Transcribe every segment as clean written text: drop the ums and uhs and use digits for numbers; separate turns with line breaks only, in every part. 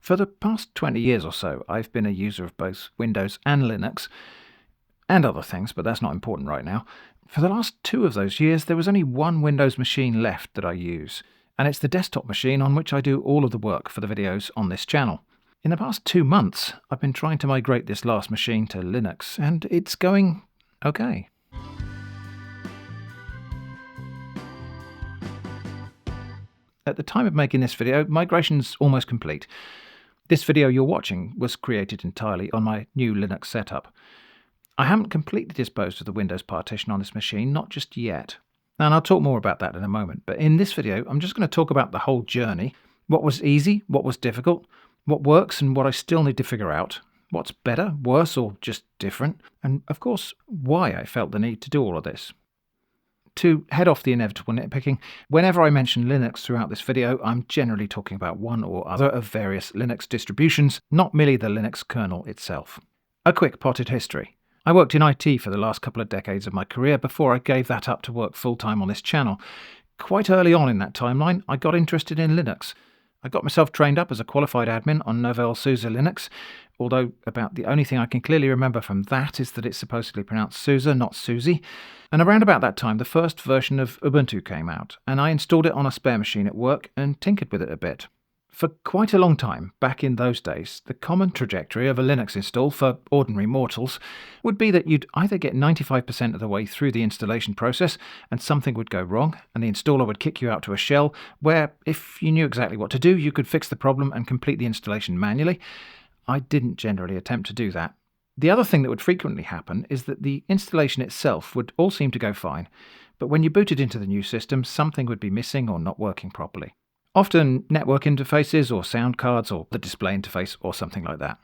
For the past 20 years or so, I've been a user of both Windows and Linux, and other things, but that's not important right now. For the last 2 of those years, there was only one Windows machine left that I use, and it's the desktop machine on which I do all of the work for the videos on this channel. In the past 2 months, I've been trying to migrate this last machine to Linux, and it's going okay. At the time of making this video, migration's almost complete. This video you're watching was created entirely on my new Linux setup. I haven't completely disposed of the Windows partition on this machine, not just yet. And I'll talk more about that in a moment, but in this video I'm just going to talk about the whole journey, what was easy, what was difficult, what works and what I still need to figure out, what's better, worse or just different, and of course why I felt the need to do all of this. To head off the inevitable nitpicking, whenever I mention Linux throughout this video, I'm generally talking about one or other of various Linux distributions, not merely the Linux kernel itself. A quick potted history. I worked in IT for the last couple of decades of my career before I gave that up to work full-time on this channel. Quite early on in that timeline, I got interested in Linux. I got myself trained up as a qualified admin on nouveau SUSE Linux, although about the only thing I can clearly remember from that is that it's supposedly pronounced SUSE, not Susie. And around about that time, the first version of Ubuntu came out, and I installed it on a spare machine at work and tinkered with it a bit. For quite a long time, back in those days, the common trajectory of a Linux install for ordinary mortals would be that you'd either get 95% of the way through the installation process and something would go wrong, and the installer would kick you out to a shell where, if you knew exactly what to do, you could fix the problem and complete the installation manually. I didn't generally attempt to do that. The other thing that would frequently happen is that the installation itself would all seem to go fine, but when you booted into the new system, something would be missing or not working properly. Often network interfaces or sound cards or the display interface or something like that.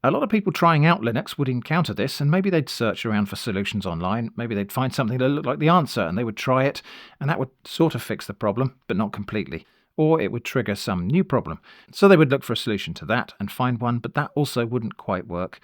A lot of people trying out Linux would encounter this, and maybe they'd search around for solutions online, maybe they'd find something that looked like the answer and they would try it, and that would sort of fix the problem, but not completely. Or it would trigger some new problem. So they would look for a solution to that and find one, but that also wouldn't quite work,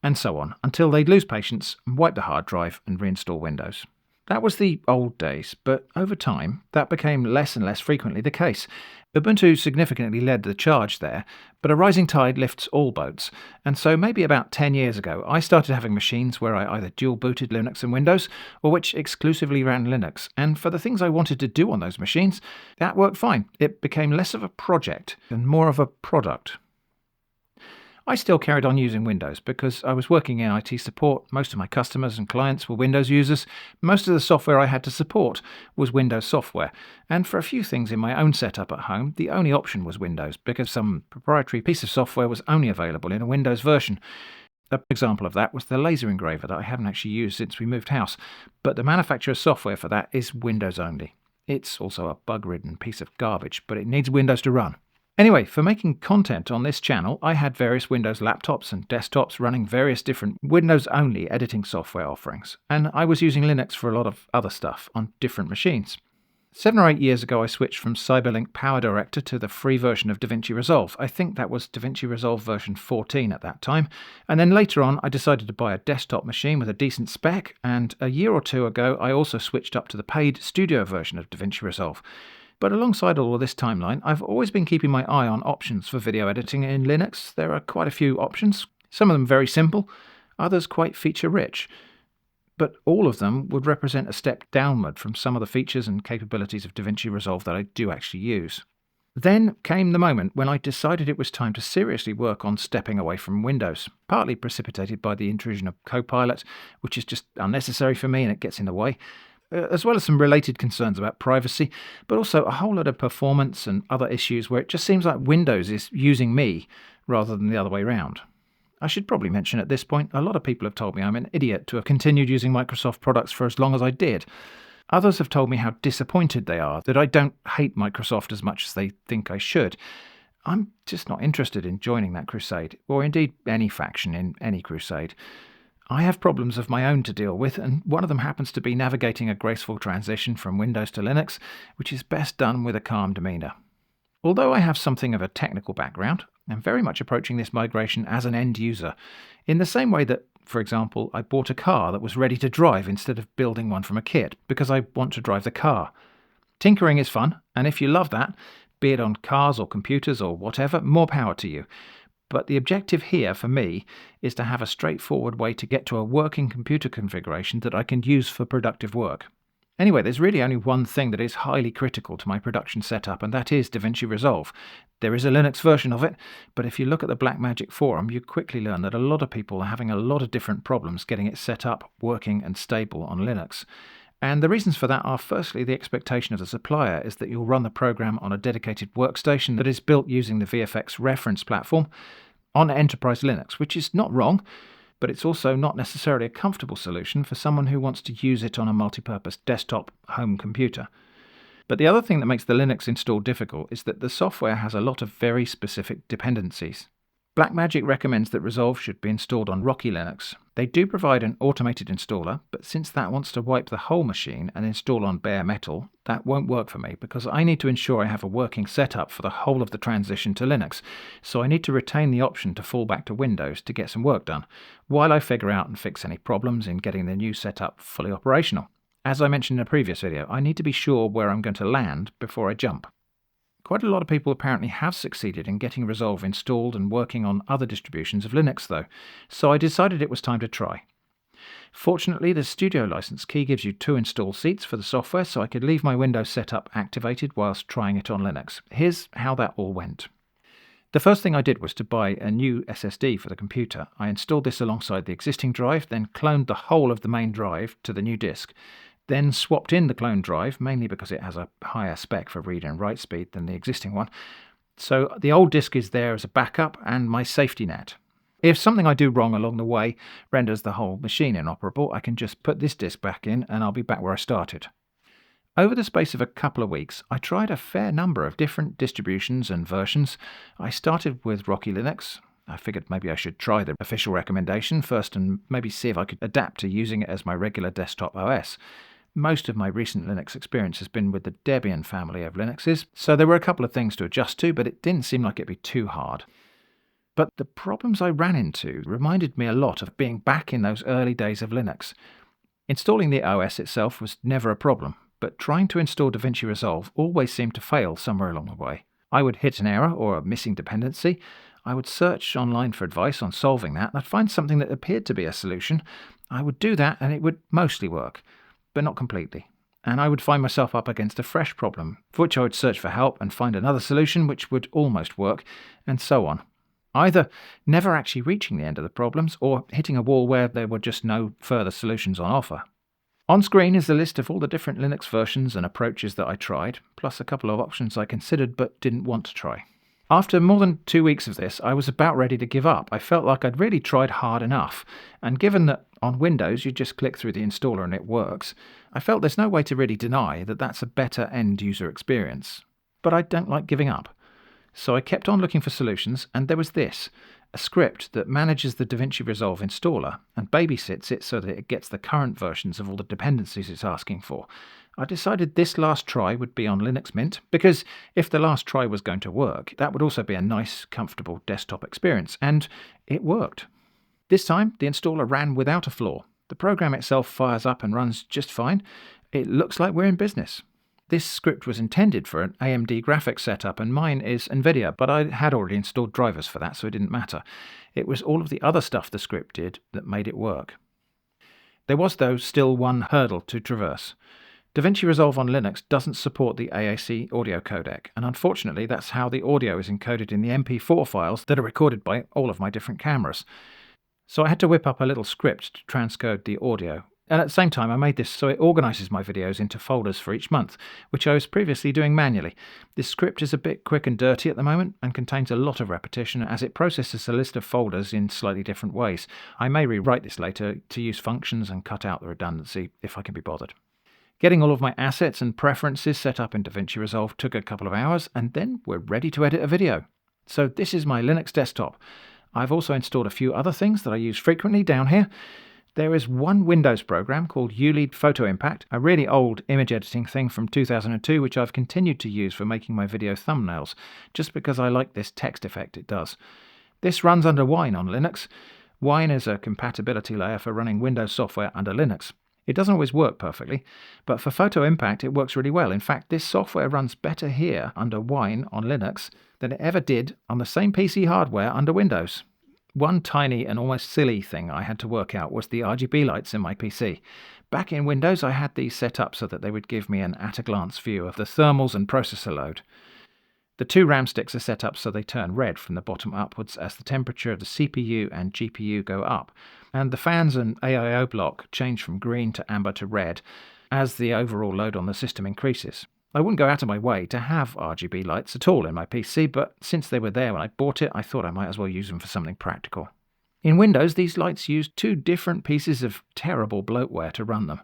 and so on, until they'd lose patience and wipe the hard drive and reinstall Windows. That was the old days, but over time, that became less and less frequently the case. Ubuntu significantly led the charge there, but a rising tide lifts all boats, and so maybe about 10 years ago, I started having machines where I either dual-booted Linux and Windows, or which exclusively ran Linux, and for the things I wanted to do on those machines, that worked fine. It became less of a project and more of a product. I still carried on using Windows because I was working in IT support, most of my customers and clients were Windows users, most of the software I had to support was Windows software, and for a few things in my own setup at home, the only option was Windows because some proprietary piece of software was only available in a Windows version. An example of that was the laser engraver that I haven't actually used since we moved house, but the manufacturer's software for that is Windows only. It's also a bug-ridden piece of garbage, but it needs Windows to run. Anyway, for making content on this channel, I had various Windows laptops and desktops running various different Windows-only editing software offerings, and I was using Linux for a lot of other stuff on different machines. 7 or 8 years ago, I switched from Cyberlink Power Director to the free version of Davinci Resolve. I think that was Davinci Resolve version 14 at that time, and then later on I decided to buy a desktop machine with a decent spec, and a year or 2 ago I also switched up to the paid studio version of Davinci Resolve. But alongside all of this timeline, I've always been keeping my eye on options for video editing in Linux. There are quite a few options, some of them very simple, others quite feature-rich. But all of them would represent a step downward from some of the features and capabilities of Davinci Resolve that I do actually use. Then came the moment when I decided it was time to seriously work on stepping away from Windows, partly precipitated by the intrusion of Copilot, which is just unnecessary for me and it gets in the way, as well as some related concerns about privacy, but also a whole lot of performance and other issues where it just seems like Windows is using me rather than the other way around. I should probably mention at this point, a lot of people have told me I'm an idiot to have continued using Microsoft products for as long as I did. Others have told me how disappointed they are that I don't hate Microsoft as much as they think I should. I'm just not interested in joining that crusade, or indeed any faction in any crusade. I have problems of my own to deal with, and one of them happens to be navigating a graceful transition from Windows to Linux, which is best done with a calm demeanour. Although I have something of a technical background, I'm very much approaching this migration as an end user, in the same way that, for example, I bought a car that was ready to drive instead of building one from a kit, because I want to drive the car. Tinkering is fun, and if you love that, be it on cars or computers or whatever, more power to you. But the objective here for me is to have a straightforward way to get to a working computer configuration that I can use for productive work. Anyway, there's really only one thing that is highly critical to my production setup, and that is Davinci Resolve. There is a Linux version of it, but if you look at the Blackmagic forum, you quickly learn that a lot of people are having a lot of different problems getting it set up, working and stable on Linux. And the reasons for that are, firstly, the expectation of the supplier is that you'll run the program on a dedicated workstation that is built using the VFX reference platform on Enterprise Linux, which is not wrong, but it's also not necessarily a comfortable solution for someone who wants to use it on a multipurpose desktop home computer. But the other thing that makes the Linux install difficult is that the software has a lot of very specific dependencies. Blackmagic recommends that Resolve should be installed on Rocky Linux. They do provide an automated installer, but since that wants to wipe the whole machine and install on bare metal, that won't work for me because I need to ensure I have a working setup for the whole of the transition to Linux, so I need to retain the option to fall back to Windows to get some work done, while I figure out and fix any problems in getting the new setup fully operational. As I mentioned in a previous video, I need to be sure where I'm going to land before I jump. Quite a lot of people apparently have succeeded in getting Resolve installed and working on other distributions of Linux though, so I decided it was time to try. Fortunately, the Studio license key gives you 2 install seats for the software, so I could leave my Windows setup activated whilst trying it on Linux. Here's how that all went. The first thing I did was to buy a new SSD for the computer. I installed this alongside the existing drive, then cloned the whole of the main drive to the new disk. Then swapped in the clone drive, mainly because it has a higher spec for read and write speed than the existing one. So the old disk is there as a backup and my safety net. If something I do wrong along the way renders the whole machine inoperable, I can just put this disk back in and I'll be back where I started. Over the space of a couple of weeks, I tried a fair number of different distributions and versions. I started with Rocky Linux. I figured maybe I should try the official recommendation first and maybe see if I could adapt to using it as my regular desktop OS. Most of my recent Linux experience has been with the Debian family of Linuxes, so there were a couple of things to adjust to, but it didn't seem like it'd be too hard. But the problems I ran into reminded me a lot of being back in those early days of Linux. Installing the OS itself was never a problem, but trying to install Davinci Resolve always seemed to fail somewhere along the way. I would hit an error or a missing dependency. I would search online for advice on solving that, and I'd find something that appeared to be a solution. I would do that and it would mostly work, but not completely. And I would find myself up against a fresh problem, for which I would search for help and find another solution which would almost work, and so on. Either never actually reaching the end of the problems, or hitting a wall where there were just no further solutions on offer. On screen is a list of all the different Linux versions and approaches that I tried, plus a couple of options I considered but didn't want to try. After more than 2 weeks of this, I was about ready to give up. I felt like I'd really tried hard enough, and given that on Windows you just click through the installer and it works, I felt there's no way to really deny that that's a better end-user experience. But I don't like giving up. So I kept on looking for solutions, and there was this, a script that manages the Davinci Resolve installer and babysits it so that it gets the current versions of all the dependencies it's asking for. I decided this last try would be on Linux Mint, because if the last try was going to work, that would also be a nice, comfortable desktop experience, and it worked. This time, the installer ran without a flaw. The program itself fires up and runs just fine. It looks like we're in business. This script was intended for an AMD graphics setup, and mine is Nvidia, but I had already installed drivers for that, so it didn't matter. It was all of the other stuff the script did that made it work. There was, though, still one hurdle to traverse. Davinci Resolve on Linux doesn't support the AAC audio codec, and unfortunately that's how the audio is encoded in the MP4 files that are recorded by all of my different cameras. So I had to whip up a little script to transcode the audio, and at the same time I made this so it organises my videos into folders for each month, which I was previously doing manually. This script is a bit quick and dirty at the moment and contains a lot of repetition as it processes a list of folders in slightly different ways. I may rewrite this later to use functions and cut out the redundancy if I can be bothered. Getting all of my assets and preferences set up in Davinci Resolve took a couple of hours, and then we're ready to edit a video. So this is my Linux desktop. I've also installed a few other things that I use frequently down here. There is one Windows program called ULEAD Photo Impact, a really old image editing thing from 2002 which I've continued to use for making my video thumbnails, just because I like this text effect it does. This runs under Wine on Linux. Wine is a compatibility layer for running Windows software under Linux. It doesn't always work perfectly, but for photo impact it works really well. In fact, this software runs better here under Wine on Linux than it ever did on the same PC hardware under Windows. One tiny and almost silly thing I had to work out was the RGB lights in my PC. Back in Windows I had these set up so that they would give me an at-a-glance view of the thermals and processor load. The two RAM sticks are set up so they turn red from the bottom upwards as the temperature of the CPU and GPU go up, and the fans and AIO block change from green to amber to red as the overall load on the system increases. I wouldn't go out of my way to have RGB lights at all in my PC, but since they were there when I bought it, I thought I might as well use them for something practical. In Windows, these lights use two different pieces of terrible bloatware to run them.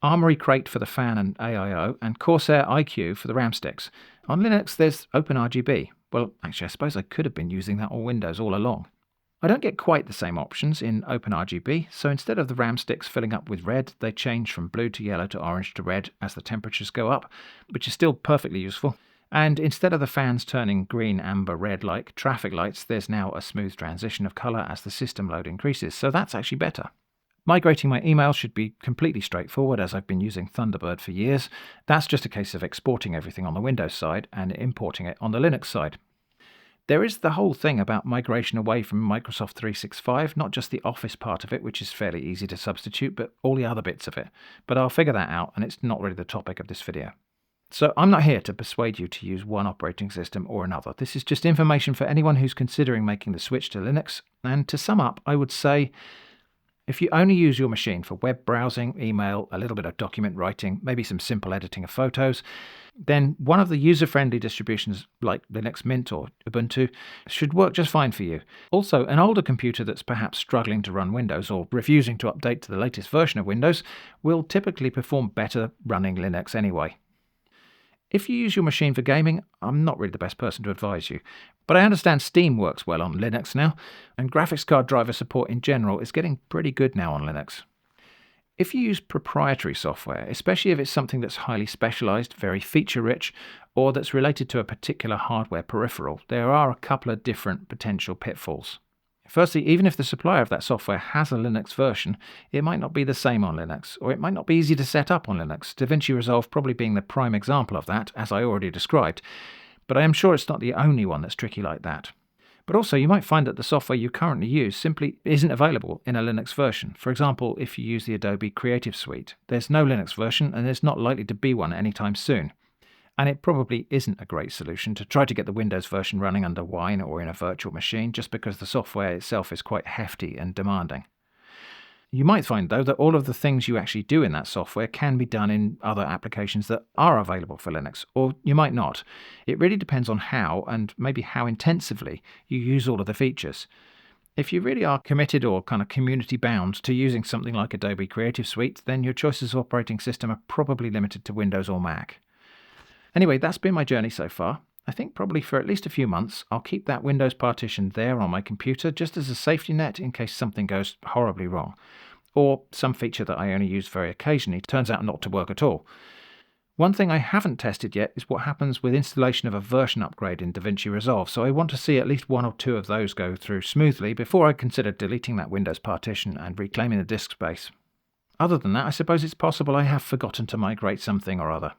Armoury Crate for the fan and AIO, and Corsair iQ for the RAM sticks. On Linux, there's OpenRGB. Well, actually, I suppose I could have been using that on Windows all along. I don't get quite the same options in OpenRGB, so instead of the RAM sticks filling up with red, they change from blue to yellow to orange to red as the temperatures go up, which is still perfectly useful. And instead of the fans turning green, amber, red like traffic lights, there's now a smooth transition of colour as the system load increases, so that's actually better. Migrating my email should be completely straightforward as I've been using Thunderbird for years. That's just a case of exporting everything on the Windows side and importing it on the Linux side. There is the whole thing about migration away from Microsoft 365, not just the Office part of it, which is fairly easy to substitute, but all the other bits of it. But I'll figure that out, and it's not really the topic of this video. So I'm not here to persuade you to use one operating system or another. This is just information for anyone who's considering making the switch to Linux. And to sum up, I would say, if you only use your machine for web browsing, email, a little bit of document writing, maybe some simple editing of photos, then one of the user-friendly distributions like Linux Mint or Ubuntu should work just fine for you. Also, an older computer that's perhaps struggling to run Windows or refusing to update to the latest version of Windows will typically perform better running Linux anyway. If you use your machine for gaming, I'm not really the best person to advise you. But I understand Steam works well on Linux now, and graphics card driver support in general is getting pretty good now on Linux. If you use proprietary software, especially if it's something that's highly specialized, very feature-rich, or that's related to a particular hardware peripheral, there are a couple of different potential pitfalls. Firstly, even if the supplier of that software has a Linux version, it might not be the same on Linux, or it might not be easy to set up on Linux, Davinci Resolve probably being the prime example of that, as I already described. But I am sure it's not the only one that's tricky like that. But also, you might find that the software you currently use simply isn't available in a Linux version. For example, if you use the Adobe Creative Suite, there's no Linux version and there's not likely to be one anytime soon. And it probably isn't a great solution to try to get the Windows version running under Wine or in a virtual machine just because the software itself is quite hefty and demanding. You might find, though, that all of the things you actually do in that software can be done in other applications that are available for Linux, or you might not. It really depends on how, and maybe how intensively, you use all of the features. If you really are committed or kind of community bound to using something like Adobe Creative Suite, then your choices of operating system are probably limited to Windows or Mac. Anyway, that's been my journey so far. I think probably for at least a few months, I'll keep that Windows partition there on my computer just as a safety net in case something goes horribly wrong. Or some feature that I only use very occasionally turns out not to work at all. One thing I haven't tested yet is what happens with installation of a version upgrade in Davinci Resolve, so I want to see at least one or two of those go through smoothly before I consider deleting that Windows partition and reclaiming the disk space. Other than that, I suppose it's possible I have forgotten to migrate something or other.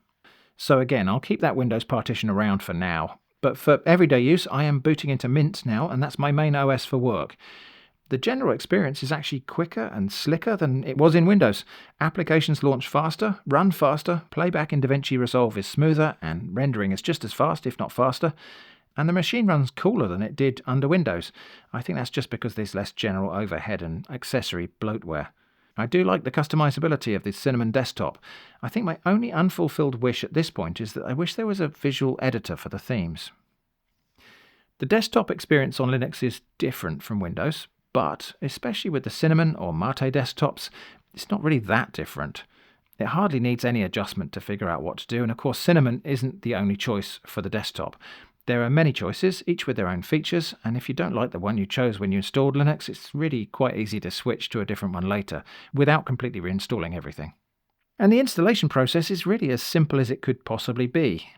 So again, I'll keep that Windows partition around for now. But for everyday use, I am booting into Mint now, and that's my main OS for work. The general experience is actually quicker and slicker than it was in Windows. Applications launch faster, run faster, playback in Davinci Resolve is smoother, and rendering is just as fast, if not faster. And the machine runs cooler than it did under Windows. I think that's just because there's less general overhead and accessory bloatware. I do like the customizability of the Cinnamon desktop. I think my only unfulfilled wish at this point is that I wish there was a visual editor for the themes. The desktop experience on Linux is different from Windows, but especially with the Cinnamon or Mate desktops, it's not really that different. It hardly needs any adjustment to figure out what to do, and of course Cinnamon isn't the only choice for the desktop. There are many choices, each with their own features, and if you don't like the one you chose when you installed Linux, it's really quite easy to switch to a different one later, without completely reinstalling everything. And the installation process is really as simple as it could possibly be.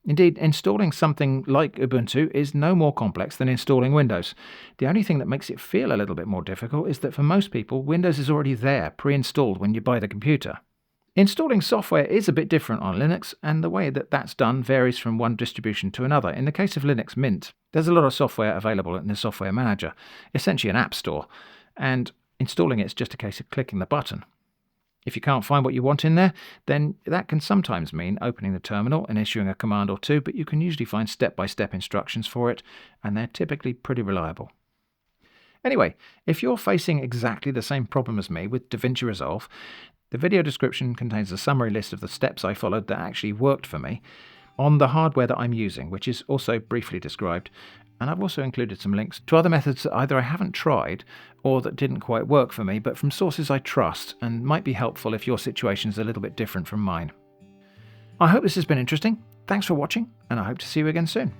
Indeed, installing something like Ubuntu is no more complex than installing Windows. The only thing that makes it feel a little bit more difficult is that for most people, Windows is already there, pre-installed when you buy the computer. Installing software is a bit different on Linux, and the way that that's done varies from one distribution to another. In the case of Linux Mint, there's a lot of software available in the Software Manager, essentially an app store, and installing it is just a case of clicking the button. If you can't find what you want in there, then that can sometimes mean opening the terminal and issuing a command or two, but you can usually find step-by-step instructions for it, and they're typically pretty reliable. Anyway, if you're facing exactly the same problem as me with Davinci Resolve, the video description contains a summary list of the steps I followed that actually worked for me on the hardware that I'm using, which is also briefly described, and I've also included some links to other methods that either I haven't tried or that didn't quite work for me, but from sources I trust and might be helpful if your situation is a little bit different from mine. I hope this has been interesting. Thanks for watching, and I hope to see you again soon.